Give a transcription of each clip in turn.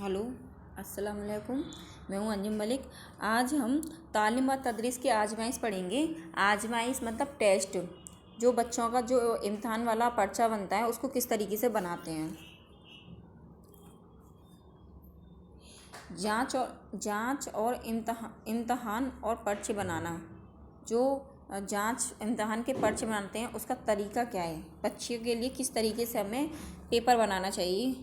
Hello, अस्सलाम वालेकुम। मैं हूँ अंजुम मलिक। आज हम तालीम व तदरीस की आजमाइश पढ़ेंगे। आजमाइश मतलब टेस्ट, जो बच्चों का जो इम्तहान वाला पर्चा बनता है उसको किस तरीके से बनाते हैं। जांच और इम्तहान और पर्चे बनाना। जो जांच इम्तहान के पर्चे बनाते हैं उसका तरीका क्या है, बच्चियों के लिए किस तरीके से हमें पेपर बनाना चाहिए।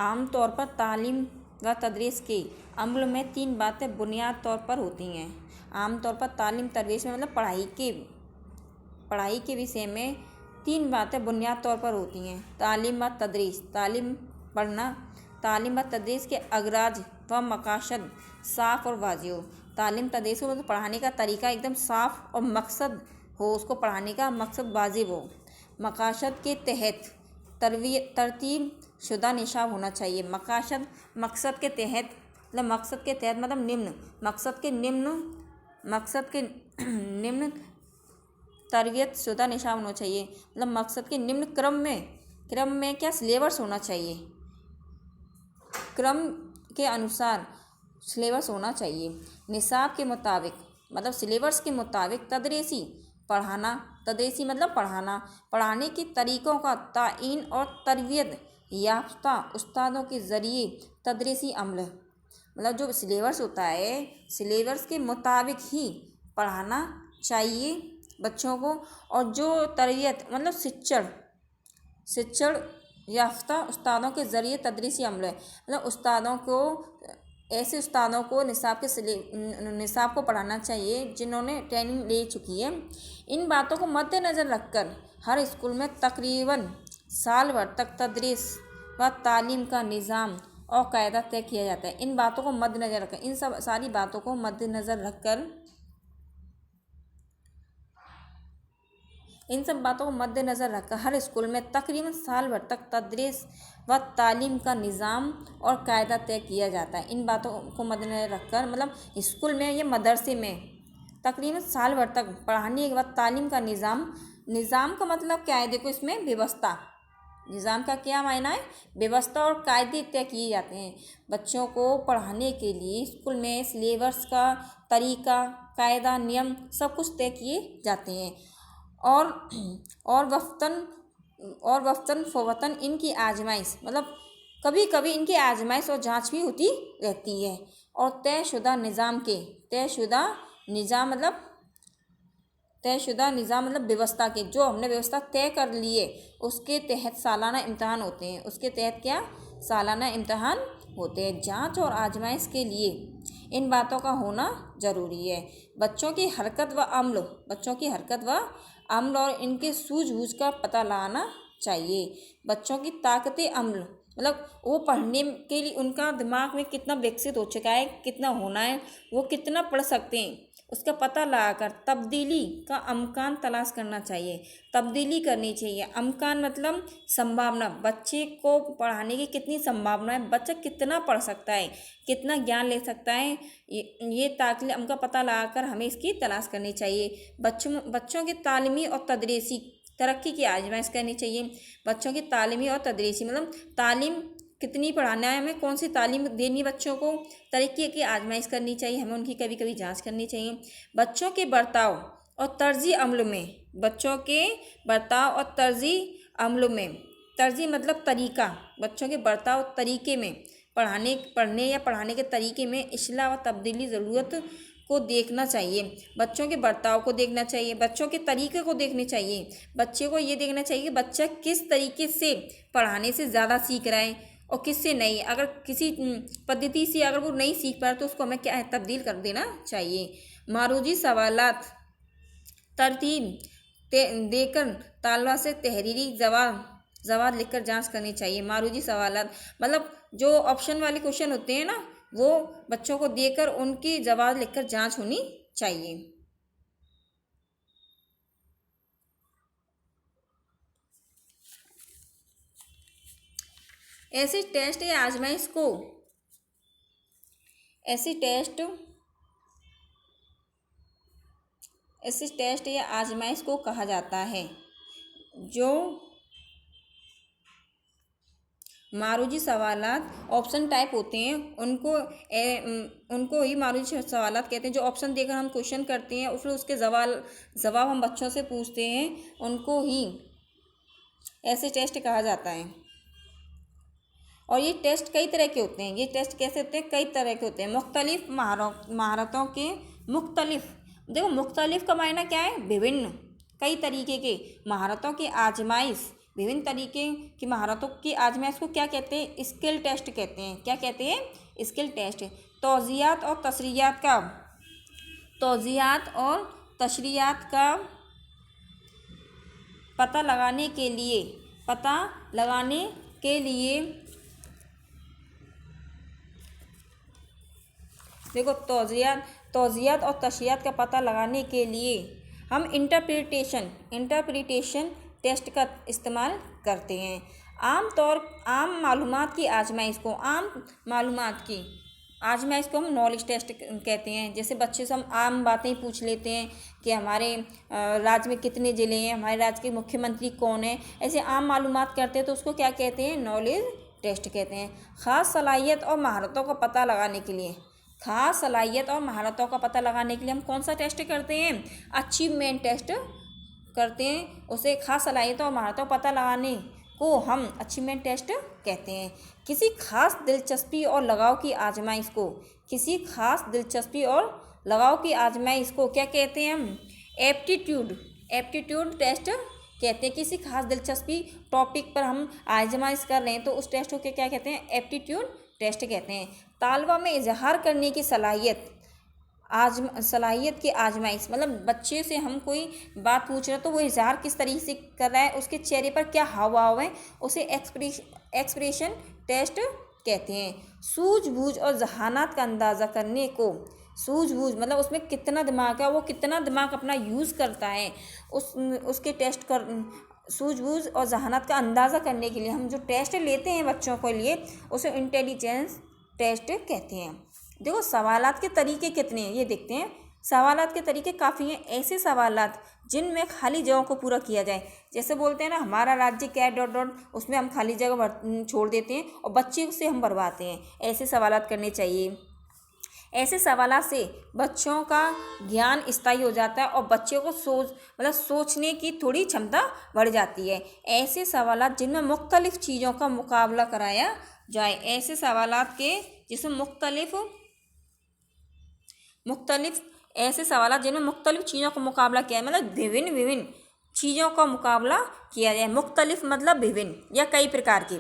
आम तौर पर तालीम व तदरीस के अमल में तीन बातें बुनियाद तौर पर होती हैं। आम तौर पर तालीम तदरीस में मतलब पढ़ाई के विषय में तीन बातें बुनियाद तौर पर होती हैं। तालीम व तदरीस, तालीम पढ़ना। तालीम व तदरीस के अगराज व मकासद साफ़ और वाज़ेह हो। तालीम तदरीस को मतलब पढ़ाने का तरीका एकदम साफ़ और मकसद हो, उसको पढ़ाने का मकसद वाजिब हो। मकासद के तहत तरतीब शुदा निशाब होना चाहिए। मकसद के तहत मतलब निम्न मकसद के निम्न तरबियत शुदा निशाब होना चाहिए। मतलब मकसद के निम्न क्रम में क्या सिलेबस होना चाहिए, क्रम के अनुसार सिलेबस होना चाहिए। निसाब के मुताबिक मतलब सिलेबस के मुताबिक तदरीसी मतलब पढ़ाने के तरीक़ों का तायीन और तरबियत याफ्ता उस्तादों के ज़रिए तदरीसी अमल, मतलब जो सिलेबस होता है सिलेबस के मुताबिक ही पढ़ाना चाहिए बच्चों को। और जो तरबियत मतलब शिक्षण याफ्ता उस्तादों के ज़रिए तदरीसी अमल है, मतलब ऐसे उस्तादों को निसाब को पढ़ाना चाहिए जिन्होंने ट्रेनिंग ले चुकी है। इन बातों को मद्देनज़र रखकर हर स्कूल में तकरीबन साल भर तक तदरीस व तालीम का निज़ाम और कायदा तय किया जाता है। इन बातों को मद्देनज़र रखकर सारी बातों को मद्देनज़र रखकर हर स्कूल में तकरीबन साल भर तक तदरीस व तालीम का निज़ाम और कायदा तय किया जाता है। इन बातों को मद्देनज़र रखकर मतलब स्कूल में या मदरसे में तकरीबन साल भर तक पढ़ाने के बाद तालीम का निज़ाम का मतलब क्या है, देखो इसमें व्यवस्था, निज़ाम का क्या मायना है, व्यवस्था और कायदे तय किए जाते हैं। बच्चों को पढ़ाने के लिए स्कूल में सिलेबस का तरीका, कायदा, नियम सब कुछ तय किए जाते हैं। और वक्तन फ़वक्तन इनकी आजमाइश मतलब कभी कभी इनकी आजमाइश और जांच भी होती रहती है। और तयशुदा निज़ाम मतलब व्यवस्था के, जो हमने व्यवस्था तय कर ली है उसके तहत सालाना इम्तहान होते हैं। सालाना इम्तहान होते हैं। जांच और आजमाइश के लिए इन बातों का होना ज़रूरी है। बच्चों की हरकत व अमल और इनके सूझबूझ का पता लगाना चाहिए। बच्चों की ताकते अमल मतलब वो पढ़ने के लिए उनका दिमाग में कितना विकसित हो चुका है, कितना होना है, वो कितना पढ़ सकते हैं, उसका पता लगाकर तब्दीली का अमकान तलाश करना चाहिए। तब्दीली करनी चाहिए। अमकान मतलब संभावना, बच्चे को पढ़ाने की कितनी संभावना है, बच्चा कितना पढ़ सकता है, कितना ज्ञान ले सकता है, ये ताकि का पता लगाकर हमें इसकी तलाश करनी चाहिए। बच्चों की तालीमी और तदरीसी तरक्की की आजमाइश करनी चाहिए। बच्चों की तालीमी और तदरीसी मतलब तालीम कितनी पढ़ाना है, हमें कौन सी तालीम देनी है, बच्चों को तरीके की आजमाइश करनी चाहिए, हमें उनकी कभी कभी जांच करनी चाहिए। बच्चों के बर्ताव और तर्जी अमलों में तर्जी मतलब तरीका, बच्चों के बर्ताव तरीके में पढ़ने के तरीके में इस्लाह व तब्दीली ज़रूरत को देखना चाहिए। बच्चों के बर्ताव को देखना चाहिए, बच्चों के तरीके को देखने चाहिए। बच्चे को ये देखना चाहिए कि बच्चा किस तरीके से पढ़ाने से ज़्यादा सीख रहा है और किससे नहीं। अगर किसी पद्धति से अगर वो नहीं सीख पा रहा तो उसको हमें क्या है, तब्दील कर देना चाहिए। मारूजी सवालात तरतीब देकर तालबा से तहरीरी जवाब लिखकर जांच करनी चाहिए। मारूजी सवालात मतलब जो ऑप्शन वाले क्वेश्चन होते हैं ना, वो बच्चों को देकर उनकी जवाब लिखकर जांच होनी चाहिए। ऐसे टेस्ट या आजमाइश को कहा जाता है जो मारूजी सवालात ऑप्शन टाइप होते हैं, उनको ही मारूजी सवालात कहते हैं। जो ऑप्शन देकर हम क्वेश्चन करते हैं और फिर उसके जवाब हम बच्चों से पूछते हैं, उनको ही ऐसे टेस्ट कहा जाता है। और ये टेस्ट कई तरह के होते हैं। ये टेस्ट कैसे होते हैं? कई तरह के होते हैं। मुख्तलिफ महारतों के मुख्तलिफ, देखो मुख्तलिफ का मायना क्या है? विभिन्न, कई तरीके के महारतों की आजमाइश, विभिन्न तरीके की महारतों की आजमाइश को क्या कहते हैं? स्किल टेस्ट कहते हैं। क्या कहते हैं? Skill test. तौज़ियात और तशरीयात का पता लगाने के लिए देखो तौज़ियात और तशरीयात का पता लगाने के लिए हम इंटरप्रिटेशन टेस्ट का इस्तेमाल करते हैं। आम मालूमात की आजमाइश को हम नॉलेज टेस्ट कहते हैं। जैसे बच्चे से हम आम बातें पूछ लेते हैं कि हमारे राज्य में कितने ज़िले हैं, हमारे राज्य के मुख्यमंत्री कौन है, ऐसे आम मालूमात करते हैं तो उसको क्या कहते हैं? नॉलेज टेस्ट कहते हैं। ख़ास सलाहियत और महारतों का पता लगाने के लिए हम कौन सा टेस्ट करते हैं? अचीवमेंट टेस्ट करते हैं। उसे ख़ास सलाहियतों और महारतों का पता लगाने को हम अचीवमेंट टेस्ट कहते हैं। किसी खास दिलचस्पी और लगाव की आजमाइश को क्या कहते हैं? हम एप्टीट्यूड टेस्ट कहते हैं। किसी खास दिलचस्पी टॉपिक पर हम आजमाइश कर रहे हैं तो उस टेस्ट को क्या कहते हैं? एप्टीट्यूड टेस्ट कहते हैं। तालबा में इजहार करने की सलाहियत की आजमाइश, मतलब बच्चे से हम कोई बात पूछ रहे हैं तो वो इजहार किस तरीके से कर रहा है, उसके चेहरे पर क्या हाव भाव है, उसे एक्सप्रेशन टेस्ट कहते हैं। सूझबूझ और जहानत का अंदाज़ा करने को, सूझबूझ मतलब उसमें कितना दिमाग है, वो कितना दिमाग अपना यूज़ करता है, उसके टेस्ट कर सूझबूझ और जहानत का अंदाज़ा करने के लिए हम जो टेस्ट लेते हैं बच्चों के लिए, उसे इंटेलिजेंस टेस्ट कहते हैं। देखो सवालात के तरीके कितने हैं ये देखते हैं। सवालात के तरीके काफ़ी हैं। ऐसे सवालात जिनमें खाली जगहों को पूरा किया जाए, जैसे बोलते हैं ना हमारा राज्य क्या है डॉट, उसमें हम खाली जगह छोड़ देते हैं और बच्चे से हम भरवाते हैं। ऐसे सवालात करने चाहिए। ऐसे सवालात से बच्चों का ज्ञान स्थायी हो जाता है और बच्चों को सोचने की थोड़ी क्षमता बढ़ जाती है। ऐसे सवालात जिनमें मुख्तलिफ चीज़ों का मुकाबला कराया जाए, ऐसे सवालात के जिसमें ऐसे सवालात जिनमें मुख्तलिफ चीज़ों का मुकाबला किया है, मतलब विभिन्न चीज़ों का मुकाबला किया जाए। मुख्तलिफ मतलब विभिन्न या कई प्रकार के।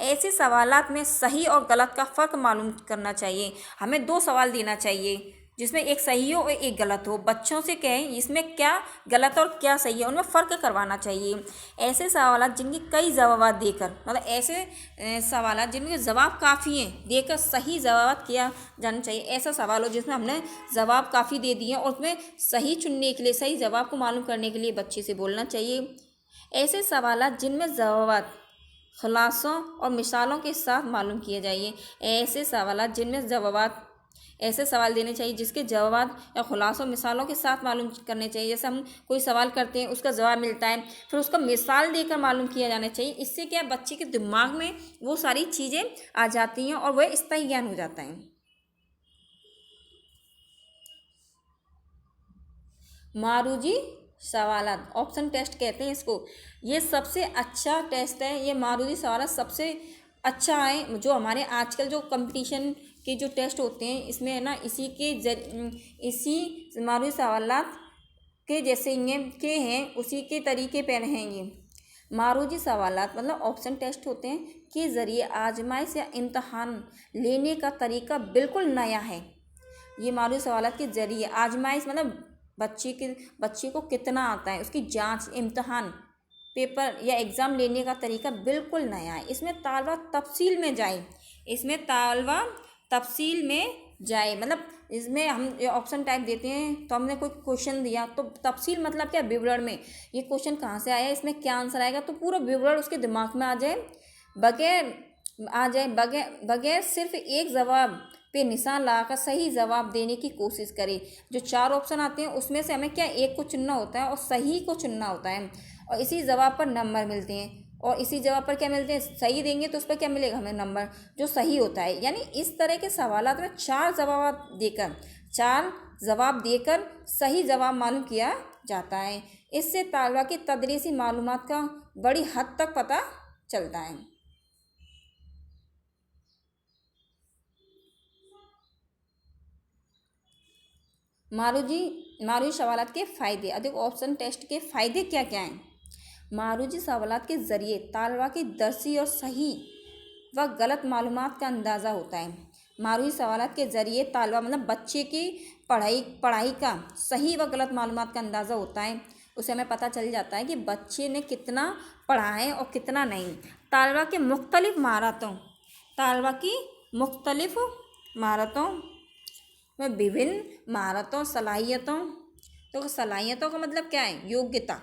ऐसे सवालात में सही और गलत का फ़र्क मालूम करना चाहिए। हमें 2 सवाल देना चाहिए जिसमें एक सही हो और एक गलत हो। बच्चों से कहें इसमें क्या गलत और क्या सही है, उनमें फ़र्क करवाना चाहिए। ऐसे सवालात जिनके कई जवाब देकर, मतलब ऐसे सवालात जिनके जवाब काफ़ी हैं देकर सही जवाब किया जाना चाहिए। ऐसा सवाल हो जिसमें हमने जवाब काफ़ी दे दिए और उसमें सही चुनने के लिए, सही जवाब को मालूम करने के लिए बच्चे से बोलना चाहिए। ऐसे सवालात जिनमें जवाब खुलासों और मिसालों के साथ मालूम किए जाइए। ऐसे सवाल देने चाहिए जिसके जवाब या खुलासों मिसालों के साथ मालूम करने चाहिए। जैसे हम कोई सवाल करते हैं, उसका जवाब मिलता है, फिर उसका मिसाल देकर मालूम किया जाना चाहिए। इससे क्या बच्चे के दिमाग में वो सारी चीज़ें आ जाती हैं और वह स्थायी ज्ञान हो जाता है। मारूजी सवालात ऑप्शन टेस्ट कहते हैं इसको। ये सबसे अच्छा टेस्ट है। ये मारूजी सवालात सबसे अच्छा है। जो हमारे आजकल जो कंपटीशन के जो टेस्ट होते हैं इसमें है ना, इसी मारूजी सवालात के जैसे ये के हैं, उसी के तरीके पर हैं ये मारूजी सवालात, मतलब ऑप्शन टेस्ट होते हैं के ज़रिए आजमाइश या इम्तहान लेने का तरीका बिल्कुल नया है। ये मारूजी सवालात के ज़रिए आजमाइश मतलब बच्चे को कितना आता है, उसकी जांच, इम्तहान, पेपर या एग्ज़ाम लेने का तरीका बिल्कुल नया है। इसमें तालबा तफसील में जाए, मतलब इसमें हम ऑप्शन टाइप देते हैं तो हमने कोई क्वेश्चन दिया तो तफसील मतलब क्या, विवरण में ये क्वेश्चन कहाँ से आया, इसमें क्या आंसर आएगा, तो पूरा विवरण उसके दिमाग में आ जाए, बगैर सिर्फ एक जवाब पे निशान लगाकर सही जवाब देने की कोशिश करें। जो 4 ऑप्शन आते हैं उसमें से हमें क्या एक को चुनना होता है और सही को चुनना होता है और इसी जवाब पर नंबर मिलते हैं। और इसी जवाब पर क्या मिलते हैं, सही देंगे तो उस पर क्या मिलेगा हमें, नंबर जो सही होता है। यानी इस तरह के सवालात में चार जवाब देकर सही जवाब मालूम किया जाता है। इससे तालबा की तदरीसी मालूमात का बड़ी हद तक पता चलता है। मारूजी सवालात के फ़ायदे। अधिक ऑप्शन टेस्ट के फ़ायदे क्या क्या हैं। मारूजी सवालात के ज़रिए तालबा की दरसी और सही व गलत मालूमात का अंदाज़ा होता है। मारूजी सवालात के ज़रिए तालबा मतलब बच्चे की पढ़ाई का सही व गलत मालूमात का अंदाज़ा होता है। उसे हमें पता चल जाता है कि बच्चे ने कितना पढ़ा है और कितना नहीं। तालबा की मुख्तलिफ महारतों में विभिन्न महारतों सलाहियतों का मतलब क्या है, योग्यता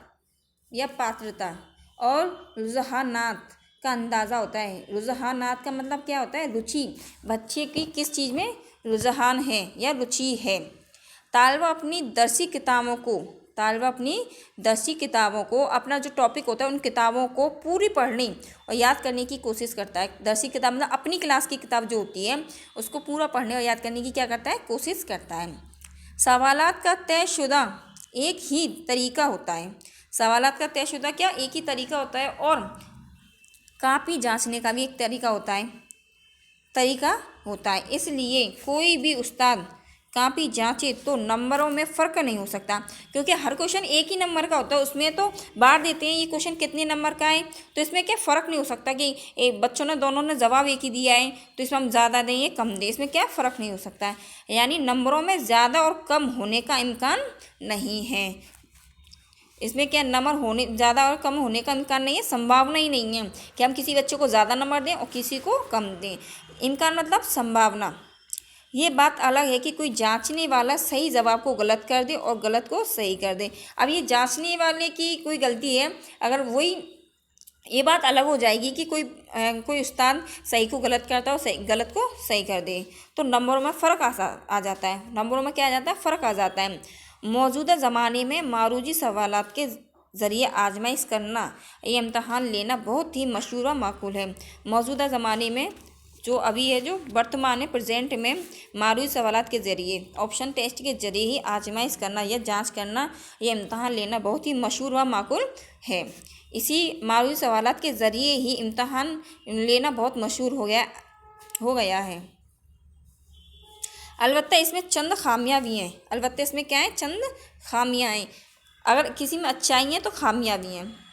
या पात्रता और रुझानात का अंदाज़ा होता है। रुझानात का मतलब क्या होता है, रुचि, बच्चे की किस चीज़ में रुझान है या रुचि है। तालबा अपनी दरसी किताबों को अपना जो टॉपिक होता है उन किताबों को पूरी पढ़ने और याद करने की कोशिश करता है। दरसी किताब मतलब अपनी क्लास की किताब जो होती है उसको पूरा पढ़ने और याद करने की क्या करता है, कोशिश करता है। सवालात का तयशुदा एक ही तरीका होता है। सवालात का तयशुदा क्या एक ही तरीका होता है और कापी जांचने का भी एक तरीका होता है। इसलिए कोई भी उस्ताद कापी जांचे तो नंबरों में फ़र्क नहीं हो सकता, क्योंकि हर क्वेश्चन एक ही नंबर का होता है। उसमें तो बांट देते हैं ये क्वेश्चन कितने नंबर का है, तो इसमें क्या फ़र्क नहीं हो सकता कि बच्चों ने दोनों ने जवाब एक ही दिया है तो इसमें हम ज़्यादा दें या कम दें, इसमें क्या फ़र्क नहीं हो सकता है। यानी नंबरों में ज़्यादा और कम होने का इम्कान नहीं है। इसमें क्या नंबर ज़्यादा और कम होने का इम्कान नहीं है, संभावना ही नहीं है कि हम किसी बच्चे को ज़्यादा नंबर दें और किसी को कम दें। इम्कान मतलब संभावना। ये बात अलग है कि कोई जांचने वाला सही जवाब को गलत कर दे और गलत को सही कर दे। अब ये जांचने वाले की कोई गलती है, अगर वही ये बात अलग हो जाएगी कि कोई उस्ताद सही को गलत करता है और गलत को सही कर दे, तो नंबरों में फ़र्क आ जाता है। नंबरों में क्या आ जाता है, फ़र्क आ जाता है। मौजूदा ज़माने में मारूजी सवालात के ज़रिए आजमाइश करना, ये इम्तहान लेना बहुत ही मशहूर व माकूल है। मौजूदा ज़माने में जो अभी है, जो वर्तमान है, प्रेजेंट में मारूजी सवालात के ज़रिए ऑप्शन टेस्ट के ज़रिए ही आजमाइश करना या जांच करना, यह इम्तहान लेना बहुत ही मशहूर व माकूल है। इसी मारूजी सवालात के ज़रिए ही इम्तहान लेना बहुत मशहूर हो गया है। अलबत्ता इसमें चंद खामियां भी हैं। अलबत्ता इसमें क्या है, चंद खामियां हैं। अगर किसी में अच्छाई हैं तो खामियां भी हैं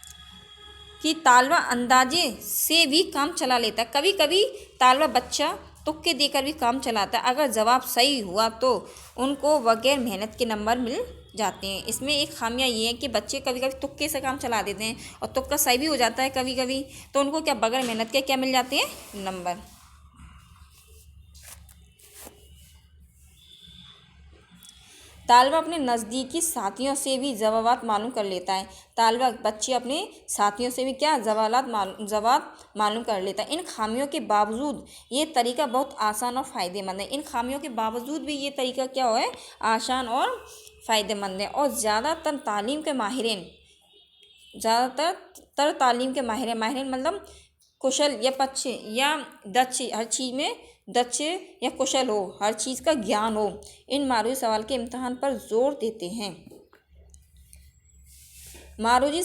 कि तालबा अंदाजे से भी काम चला लेता है। कभी कभी तालबा बच्चा तुक्के देकर भी काम चलाता है। अगर जवाब सही हुआ तो उनको बगैर मेहनत के नंबर मिल जाते हैं। इसमें एक खामियां ये है कि बच्चे कभी कभी तुक्के से काम चला देते हैं और तुक्का सही भी हो जाता है कभी कभी, तो उनको क्या बगैर मेहनत के क्या मिल जाते हैं, नंबर। तालबा अपने नज़दीकी साथियों से भी जवाब मालूम कर लेता है। बच्चे अपने साथियों से भी क्या जवाब मालूम कर लेता है। इन खामियों के बावजूद ये तरीका बहुत आसान और फ़ायदेमंद है। इन खामियों के बावजूद भी ये तरीका क्या है, आसान और फ़ायदेमंद है। और ज़्यादातर तालीम के माहिरीन मतलब कुशल या पक्ष या दक्ष, हर चीज़ में दक्ष या कुशल हो, हर चीज़ का ज्ञान हो, इन मारूजी सवाल के इम्तहान पर जोर देते हैं। मारूजी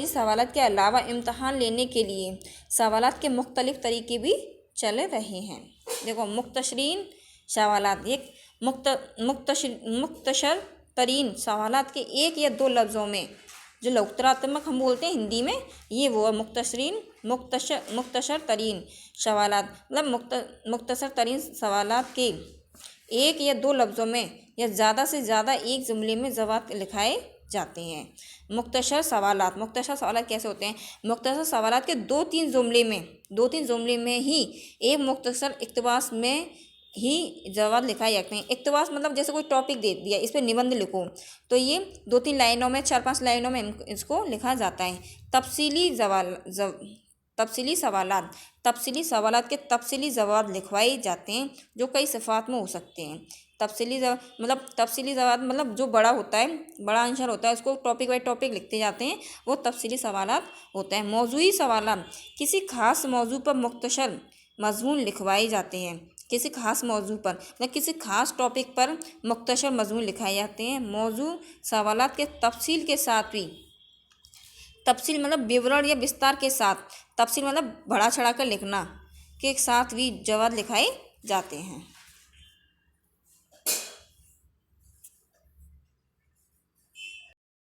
सवालात के अलावा इम्तहान लेने के लिए सवालात के मुख्तलिफ तरीके भी चल रहे हैं। देखो, मुख्तसरीन सवालात, एक मुख्तसर तरीन सवालात के एक या दो लफ्ज़ों में, जो लोकतरात्मक हम बोलते हैं हिंदी में, ये वो है मुख्तसर तरीन सवालात। मतलब मुख्तसर तरीन सवालात के एक या दो लफ्ज़ों में या ज़्यादा से ज़्यादा एक जुमले में जवाब लिखाए जाते हैं। मुख्तसर सवालात कैसे होते हैं? मुख्तसर सवालात के दो तीन जुमले में ही एक मुख्तसर इक़्तिबास में ही जवाब लिखाए जाते हैं। इक़्तिबास मतलब जैसे कोई टॉपिक दे दिया, इस पर निबंध लिखो, तो ये 2-3 लाइनों में, 4-5 लाइनों में इसको लिखा जाता है। तफसीली सवालात के तफसीली जवाब लिखवाए जाते हैं, जो कई सिफ़ात में हो सकते हैं। तफसीली जवाब मतलब जो बड़ा होता है, बड़ा आंसर होता है, उसको टॉपिक बाई टॉपिक लिखते जाते हैं, वो तफसीली सवालात होता है। मौजूई सवालात किसी खास मौजू पर मुख्तसर मजमून लिखवाए जाते हैं। किसी खास मौजू पर मतलब किसी खास टॉपिक पर मुख्तसर मजमून लिखाए जाते हैं। मौजू सवालात के तफसील के साथ भी, तफसील मतलब विवरण या विस्तार के साथ, तफसील मतलब बढ़ा चढ़ा कर लिखना के साथ भी जवाब लिखाए जाते हैं।